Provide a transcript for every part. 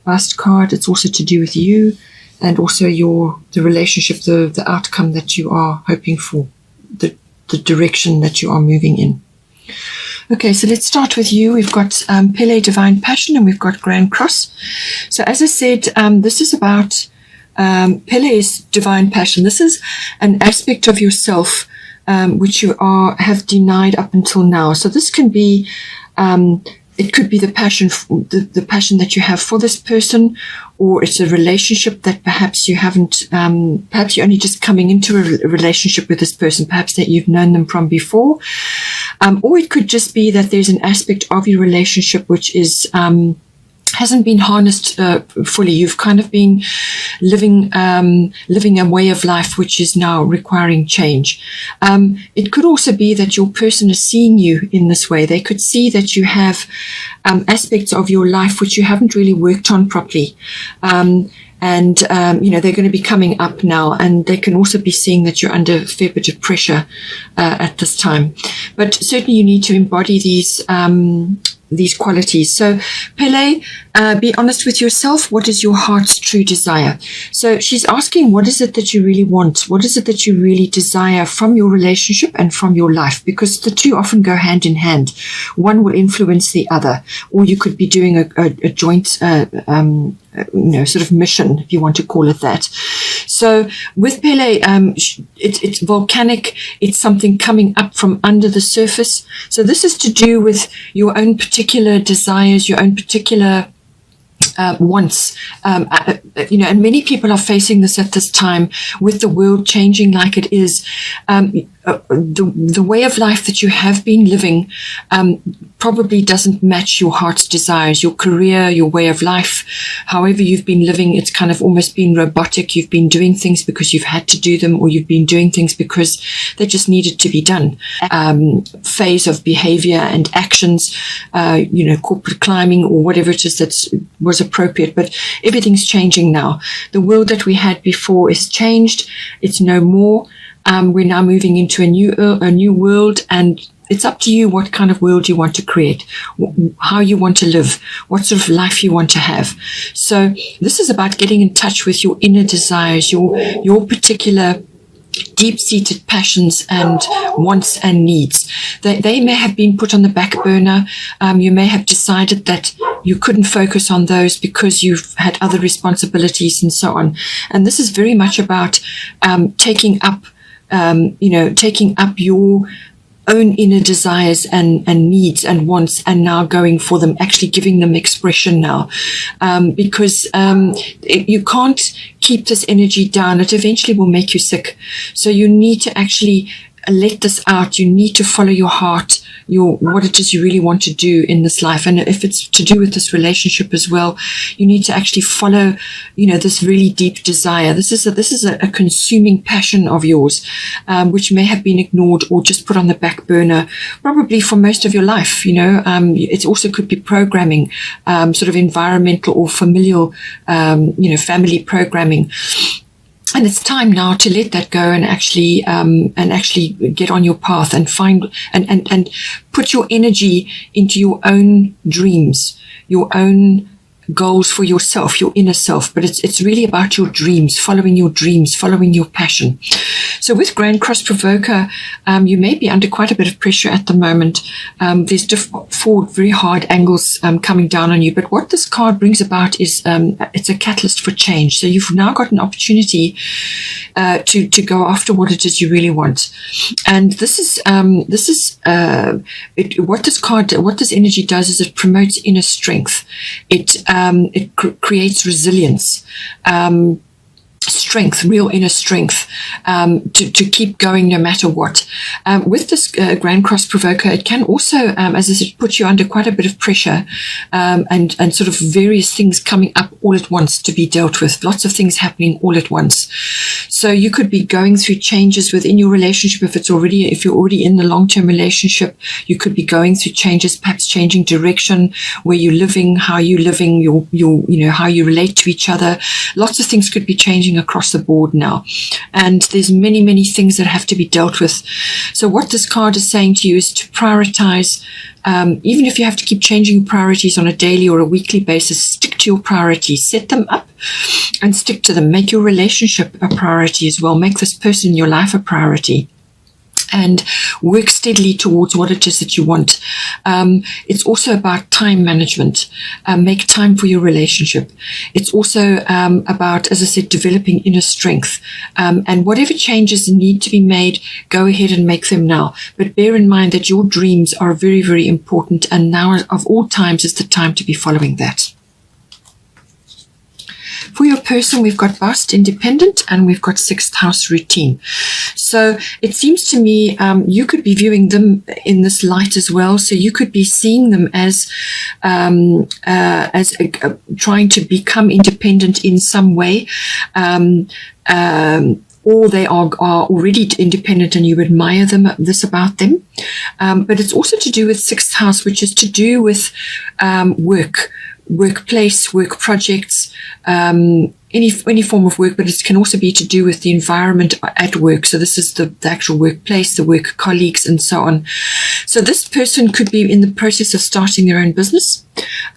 bust card. It's also to do with you and also the relationship, the outcome that you are hoping for, the direction that you are moving in. Okay, so let's start with you. We've got Pele, Divine Passion, and we've got Grand Cross. So as I said, this is about Pele's Divine Passion. This is an aspect of yourself which you have denied up until now. So this can be, it could be the passion, the passion that you have for this person, or it's a relationship that perhaps you haven't, perhaps you're only just coming into a relationship with this person, perhaps that you've known them from before. Or it could just be that there's an aspect of your relationship which is, hasn't been harnessed fully. You've kind of been living a way of life which is now requiring change. It could also be that your person is seeing you in this way. They could see that you have aspects of your life which you haven't really worked on properly. And they're going to be coming up now, and they can also be seeing that you're under a fair bit of pressure at this time. But certainly you need to embody these qualities. So Pele, be honest with yourself. What is your heart's true desire? So she's asking, what is it that you really want? What is it that you really desire from your relationship and from your life? Because the two often go hand in hand. One will influence the other, or you could be doing a joint sort of mission, if you want to call it that. So with Pele, it's volcanic. It's something coming up from under the surface. So this is to do with your own particular desires, your own particular wants, and many people are facing this at this time with the world changing like it is. The way of life that you have been living probably doesn't match your heart's desires, your career, your way of life. However you've been living, it's kind of almost been robotic. You've been doing things because you've had to do them, or you've been doing things because they just needed to be done. Phase of behavior and actions, corporate climbing or whatever it is that was appropriate. But everything's changing now. The world that we had before is changed. It's no more. We're now moving into a new world, and it's up to you what kind of world you want to create, how you want to live, what sort of life you want to have. So this is about getting in touch with your inner desires, your particular deep-seated passions and wants and needs. They may have been put on the back burner. You may have decided that you couldn't focus on those because you've had other responsibilities and so on. And this is very much about taking up your own inner desires and needs and wants, and now going for them, actually giving them expression now, because you can't keep this energy down. It eventually will make you sick. So you need to actually let this out. You need to follow your heart, what it is you really want to do in this life. And if it's to do with this relationship as well, you need to actually follow, this really deep desire. This is a consuming passion of yours, which may have been ignored or just put on the back burner, probably for most of your life. It also could be programming, sort of environmental or familial, family programming. And it's time now to let that go and actually get on your path and find and put your energy into your own dreams, your own goals for yourself, your inner self. But it's really about your dreams, following your passion. So with Grand Cross Provoker, you may be under quite a bit of pressure at the moment. There's four very hard angles coming down on you. But what this card brings about is it's a catalyst for change. So you've now got an opportunity to go after what it is you really want. And what this energy does is it promotes inner strength. It creates resilience. Strength, real inner strength, to keep going no matter what. With this Grand Cross Provoker, it can also, as I said, put you under quite a bit of pressure, and sort of various things coming up all at once to be dealt with. Lots of things happening all at once. So you could be going through changes within your relationship. If you're already in the long-term relationship, you could be going through changes, perhaps changing direction, where you're living, how you're living, how you relate to each other. Lots of things could be changing across across the board now. And there's many things that have to be dealt with. So what this card is saying to you is to prioritize. Even if you have to keep changing your priorities on a daily or a weekly basis, stick to your priorities, set them up and stick to them. Make your relationship a priority as well. Make this person in your life a priority. And work steadily towards what it is that you want. It's also about time management. Make time for your relationship. It's also about, as I said, developing inner strength. And whatever changes need to be made, go ahead and make them now. But bear in mind that your dreams are very important, and now of all times is the time to be following that. For your person, we've got Bust, Independent, and we've got 6th house, Routine. So it seems to me you could be viewing them in this light as well. So you could be seeing them as trying to become independent in some way. Or they are already independent and you admire this about them. But it's also to do with 6th house, which is to do with workplace, work projects, any form of work, but it can also be to do with the environment at work. So this is the actual workplace, the work colleagues, and so on. So this person could be in the process of starting their own business,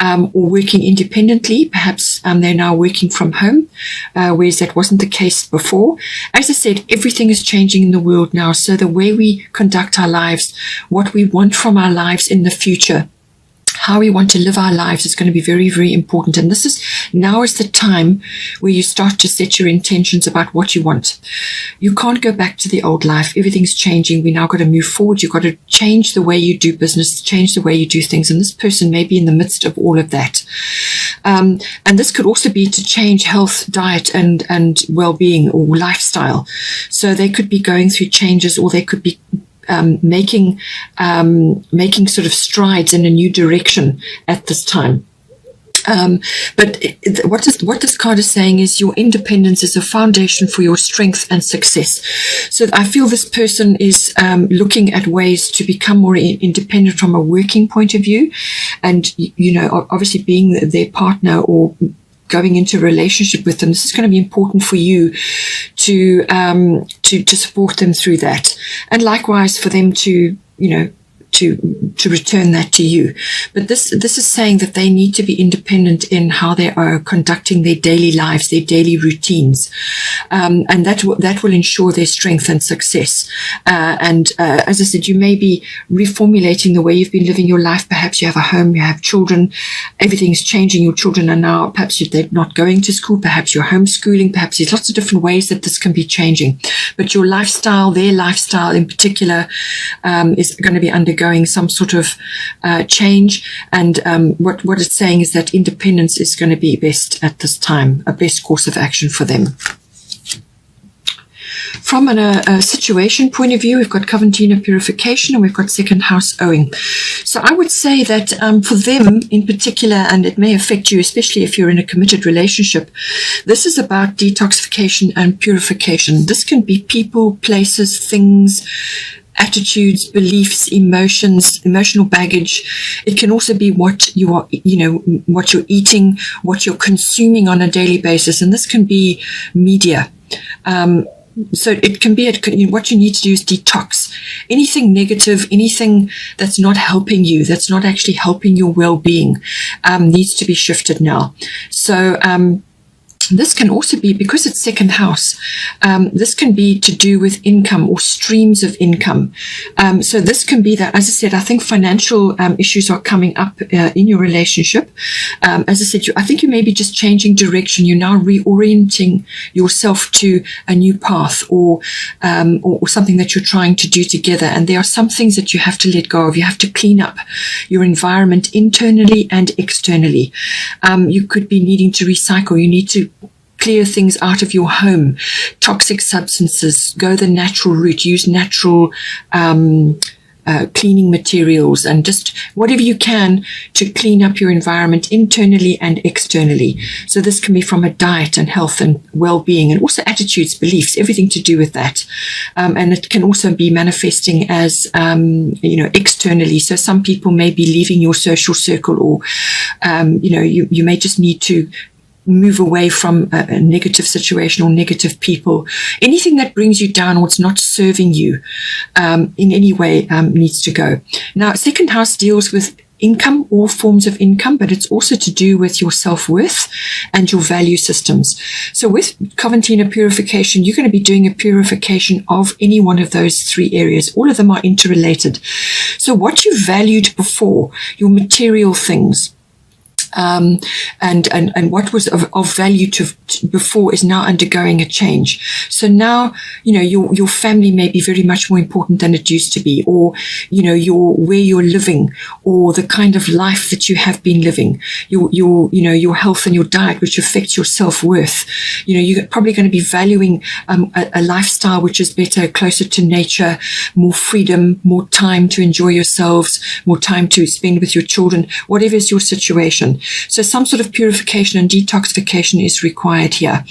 or working independently. Perhaps they're now working from home, whereas that wasn't the case before. As I said, everything is changing in the world now. So the way we conduct our lives, what we want from our lives in the future, how we want to live our lives is going to be very important. And now is the time where you start to set your intentions about what you want. You can't go back to the old life. Everything's changing. We now got to move forward. You've got to change the way you do business, change the way you do things. And this person may be in the midst of all of that. And this could also be to change health, diet, and well-being or lifestyle. So they could be going through changes, or they could be making sort of strides in a new direction at this time. But what this card is saying is your independence is a foundation for your strength and success. So I feel this person is looking at ways to become more independent from a working point of view, and obviously being their partner or going into a relationship with them, this is going to be important for you to support them through that, and likewise for them to return that to you. But this is saying that they need to be independent in how they are conducting their daily lives, their daily routines, and that will ensure their strength and success. As I said, you may be reformulating the way you've been living your life. Perhaps you have a home, you have children, everything's changing. Your children are now, perhaps they're not going to school, perhaps you're homeschooling, perhaps there's lots of different ways that this can be changing. But your lifestyle, their lifestyle in particular, is going to be undergoing some sort of change, and what it's saying is that independence is going to be best at this time, a best course of action for them. From a situation point of view, we've got Coventina, Purification, and we've got 2nd house, Owing. So I would say that for them in particular, and it may affect you, especially if you're in a committed relationship, this is about detoxification and purification. This can be people, places, things, attitudes, beliefs, emotions, emotional baggage. It can also be what you are, what you're eating, what you're consuming on a daily basis. And this can be media. So it can be what you need to do is detox anything negative, anything that's not helping you, that's not actually helping your well-being, needs to be shifted now. So, this can also be, because it's 2nd house, this can be to do with income or streams of income. So this can be that, as I said, I think financial issues are coming up in your relationship. As I said, I think you may be just changing direction. You're now reorienting yourself to a new path or something that you're trying to do together. And there are some things that you have to let go of. You have to clean up your environment internally and externally. You could be needing to recycle. You need to clear things out of your home, toxic substances, go the natural route, use natural cleaning materials, and just whatever you can to clean up your environment internally and externally. So this can be from a diet and health and well-being, and also attitudes, beliefs, everything to do with that. And it can also be manifesting as, externally. So some people may be leaving your social circle, or, you may just need to move away from a negative situation or negative people. Anything that brings you down or it's not serving you in any way needs to go. Now, second house deals with income, all forms of income, but it's also to do with your self-worth and your value systems. So with Coventina purification, you're going to be doing a purification of any one of those three areas. All of them are interrelated. So what you valued before, your material things, and what was of value to before is now undergoing a change. So now, your family may be very much more important than it used to be, or, where you're living, or the kind of life that you have been living, your health and your diet, which affects your self-worth. You're probably going to be valuing a lifestyle which is better, closer to nature, more freedom, more time to enjoy yourselves, more time to spend with your children, whatever is your situation. So some sort of purification and detoxification is required here.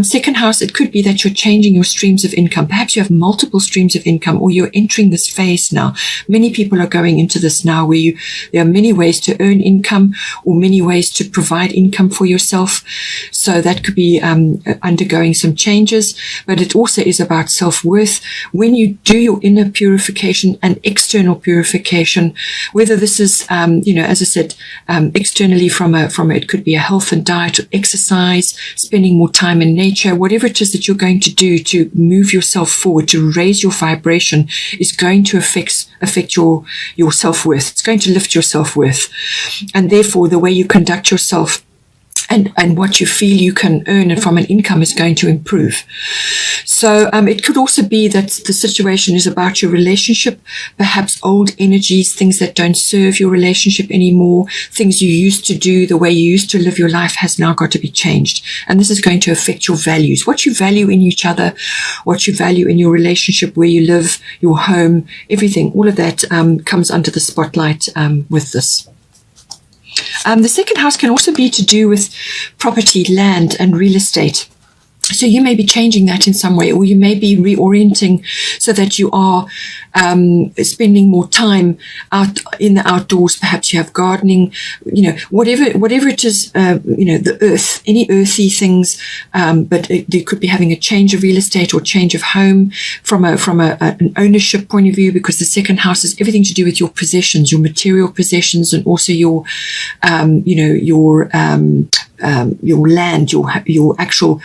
Second house, it could be that you're changing your streams of income. Perhaps you have multiple streams of income, or you're entering this phase now. Many people are going into this now where there are many ways to earn income or many ways to provide income for yourself. So that could be undergoing some changes, but it also is about self-worth. When you do your inner purification and external purification, whether this is, as I said, externally from it could be a health and diet, or exercise, spending more time in nature, whatever it is that you're going to do to move yourself forward, to raise your vibration, is going to affect your self-worth. It's going to lift your self-worth. And therefore, the way you conduct yourself and what you feel you can earn from an income is going to improve. So it could also be that the situation is about your relationship, perhaps old energies, things that don't serve your relationship anymore, things you used to do, the way you used to live your life has now got to be changed. And this is going to affect your values, what you value in each other, what you value in your relationship, where you live, your home, everything. All of that comes under the spotlight with this. The second house can also be to do with property, land, and real estate. So you may be changing that in some way, or you may be reorienting so that you are spending more time out in the outdoors. Perhaps you have gardening, whatever it is, the earth, any earthy things. But you could be having a change of real estate or change of home from an ownership point of view, because the second house is everything to do with your possessions, your material possessions, and also your land, your actual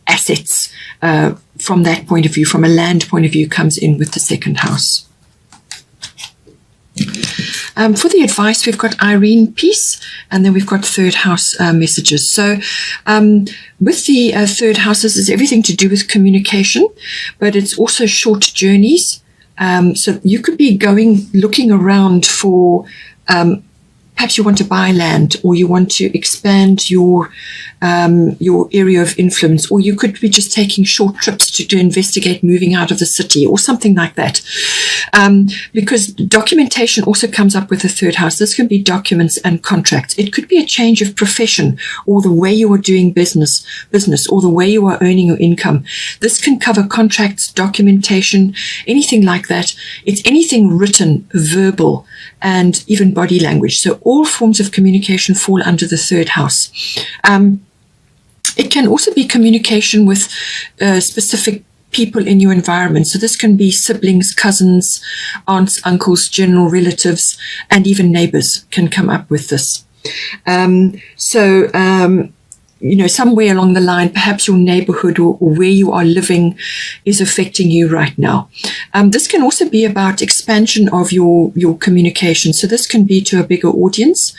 assets from that point of view, from a land point of view, comes in with the second house. For the advice, we've got Irene Peace, and then we've got third house messages. So with the third house, this is everything to do with communication, but it's also short journeys. So you could be looking around for perhaps you want to buy land, or you want to expand your area of influence, or you could be just taking short trips to investigate moving out of the city or something like that. Because documentation also comes up with the third house. This can be documents and contracts. It could be a change of profession, or the way you are doing business, or the way you are earning your income. This can cover contracts, documentation, anything like that. It's anything written, verbal, and even body language. So all forms of communication fall under the third house. It can also be communication with specific people in your environment. So this can be siblings, cousins, aunts, uncles, general relatives, and even neighbors can come up with this. Somewhere along the line, perhaps your neighborhood or where you are living is affecting you right now. This can also be about expansion of your communication. So this can be to a bigger audience,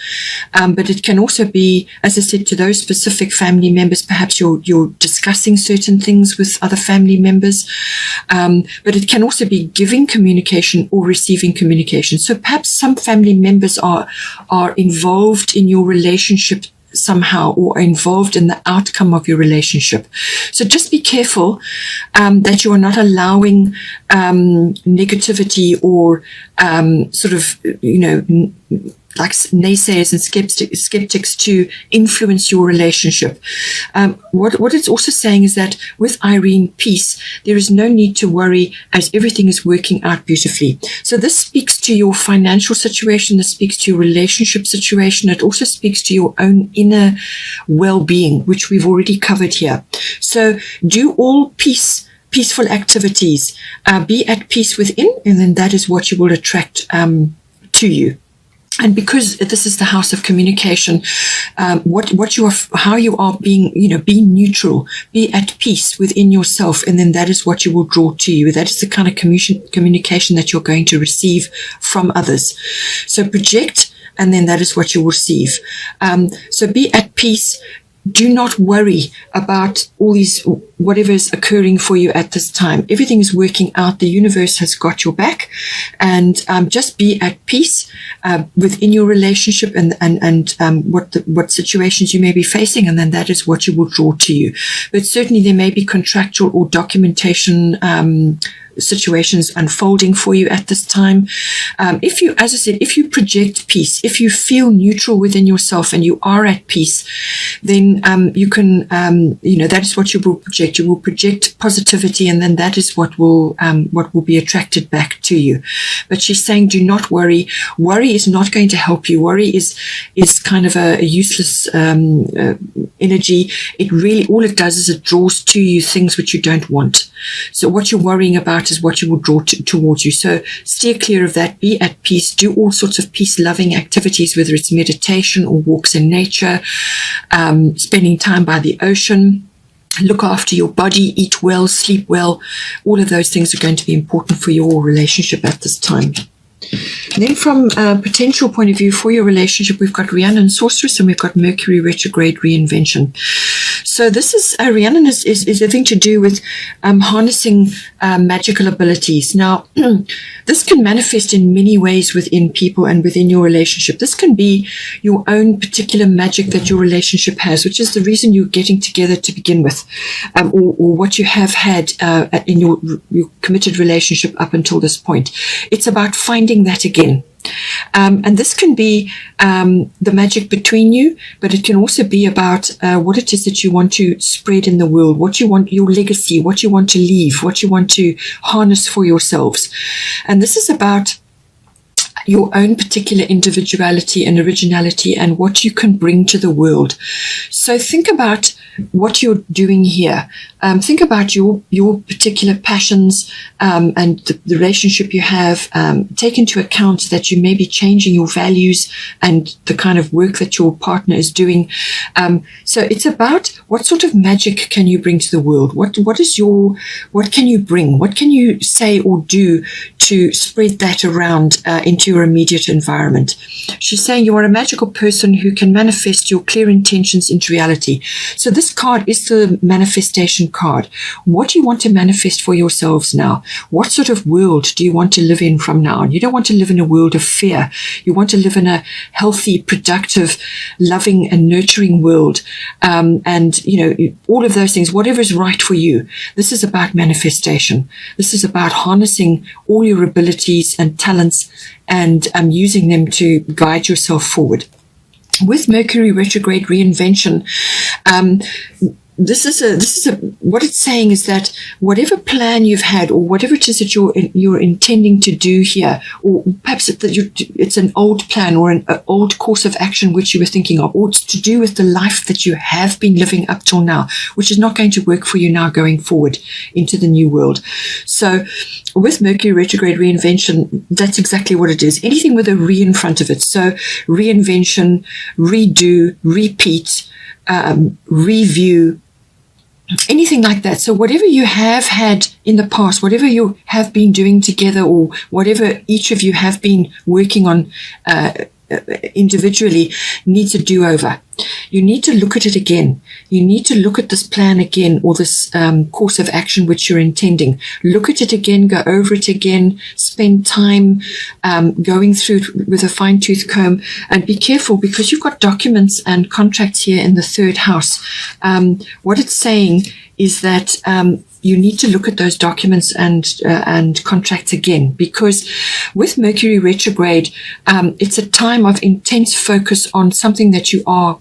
but it can also be, as I said, to those specific family members. Perhaps you're discussing certain things with other family members, but it can also be giving communication or receiving communication. So perhaps some family members are involved in your relationship somehow, or are involved in the outcome of your relationship. So just be careful that you are not allowing negativity or like naysayers and skeptics to influence your relationship. What it's also saying is that with Irene Peace, there is no need to worry as everything is working out beautifully. So this speaks to your financial situation. This speaks to your relationship situation. It also speaks to your own inner well-being, which we've already covered here. So do all peaceful activities, be at peace within, and then that is what you will attract to you. And because this is the house of communication, how you are being, be neutral, be at peace within yourself, and then that is what you will draw to you. That is the kind of communication that you're going to receive from others. So project, and then that is what you will receive. So be at peace. Do not worry about all these, whatever is occurring for you at this time. Everything is working out. The universe has got your back, and just be at peace within your relationship and what situations you may be facing, and then that is what you will draw to you. But certainly there may be contractual or documentation situations unfolding for you at this time. If you, as I said, if you project peace, if you feel neutral within yourself and you are at peace, then you can, that is what you will project. You will project positivity, and then that is what will be attracted back to you. But she's saying, do not worry. Worry is not going to help you. Worry is kind of a useless energy. It really, all it does is it draws to you things which you don't want. So what you're worrying about is what you will draw towards you. So steer clear of that. Be at peace. Do all sorts of peace-loving activities, whether it's meditation or walks in nature, spending time by the ocean. Look after your body, eat well, sleep well. All of those things are going to be important for your relationship at this time. And then from a potential point of view for your relationship, we've got Rhiannon Sorceress, and we've got Mercury Retrograde Reinvention. So this is, Rhiannon is a thing to do with harnessing magical abilities. Now, this can manifest in many ways within people and within your relationship. This can be your own particular magic that your relationship has, which is the reason you're getting together to begin with, or what you have had in your committed relationship up until this point. It's about finding that again. And this can be the magic between you, but it can also be about what it is that you want to spread in the world, what you want, your legacy, what you want to leave, what you want to harness for yourselves. And this is about your own particular individuality and originality and what you can bring to the world. So think about what you're doing here. Think about your particular passions and the relationship you have. Take into account that you may be changing your values and the kind of work that your partner is doing. So it's about what sort of magic can you bring to the world? What can you bring? What can you say or do to spread that around into your immediate environment? She's saying you are a magical person who can manifest your clear intentions into reality. So this card is the manifestation card. What do you want to manifest for yourselves now? What sort of world do you want to live in from now on? You don't want to live in a world of fear. You want to live in a healthy, productive, loving and nurturing world. And, all of those things, whatever is right for you. This is about manifestation. This is about harnessing all your abilities and talents and using them to guide yourself forward. With Mercury Retrograde Reinvention, what it's saying is that whatever plan you've had, or whatever it is that you're intending to do here, or perhaps it's an old plan or an old course of action which you were thinking of, or it's to do with the life that you have been living up till now, which is not going to work for you now going forward into the new world. So with Mercury Retrograde Reinvention, that's exactly what it is. Anything with a re in front of it. So reinvention, redo, repeat, review, anything like that. So whatever you have had in the past, whatever you have been doing together, or whatever each of you have been working on individually, needs a do-over. You need to look at it again. You need to look at this plan again, or this course of action which you're intending. Look at it again, go over it again, spend time going through it with a fine-tooth comb, and be careful because you've got documents and contracts here in the third house. What it's saying is that you need to look at those documents and contracts again, because with Mercury retrograde, it's a time of intense focus on something that you are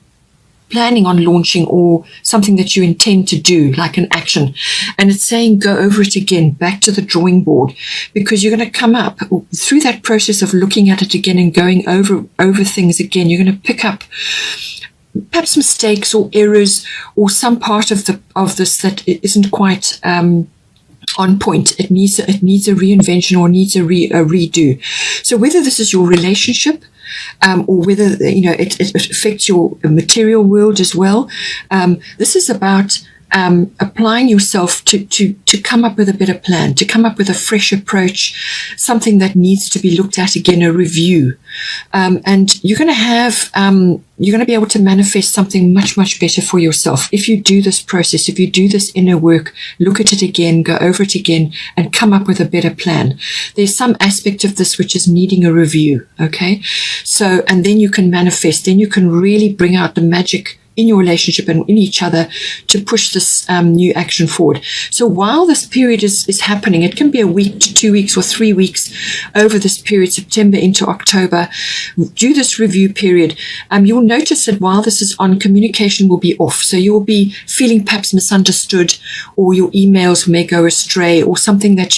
planning on launching or something that you intend to do, like an action. And it's saying go over it again, back to the drawing board, because you're going to come up through that process of looking at it again and going over things again. You're going to pick up perhaps mistakes or errors or some part of this that isn't quite on point. It needs a reinvention or needs a redo. So whether this is your relationship, or whether it affects your material world as well, this is about applying yourself to come up with a better plan, to come up with a fresh approach, something that needs to be looked at again, a review. And you're going to be able to manifest something much, much better for yourself. If you do this process, if you do this inner work, look at it again, go over it again, and come up with a better plan. There's some aspect of this which is needing a review. Okay. So, and then you can manifest, then you can really bring out the magic in your relationship and in each other to push this new action forward. So while this period is happening, it can be a week to 2 weeks or 3 weeks over this period, September into October. Do this review period. You'll notice that while this is on, communication will be off. So you'll be feeling perhaps misunderstood, or your emails may go astray, or something that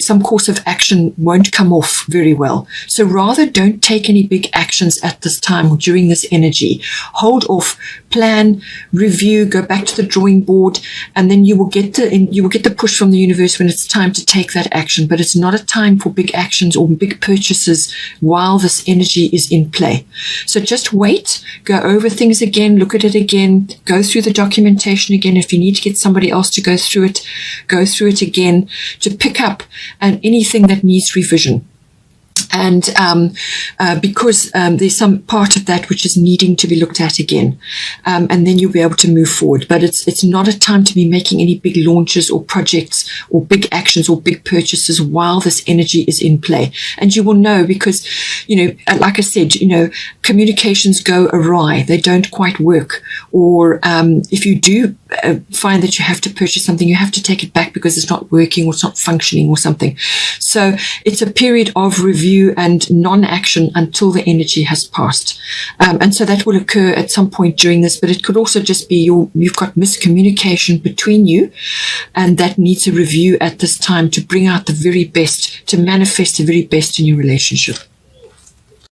some course of action won't come off very well. So rather, don't take any big actions at this time or during this energy. Hold off. Plan, review, go back to the drawing board, and then you will get the push from the universe when it's time to take that action. But it's not a time for big actions or big purchases while this energy is in play. So just wait, go over things again, look at it again, go through the documentation again. If you need to get somebody else to go through it again to pick up anything that needs revision. And because there's some part of that which is needing to be looked at again, and then you'll be able to move forward. But it's not a time to be making any big launches or projects or big actions or big purchases while this energy is in play. And you will know because, like I said, communications go awry. They don't quite work. Or if you do find that you have to purchase something, you have to take it back because it's not working or it's not functioning or something. So it's a period of review and non-action until the energy has passed. And so that will occur at some point during this, but it could also just be you've got miscommunication between you, and that needs a review at this time to bring out the very best, to manifest the very best in your relationship.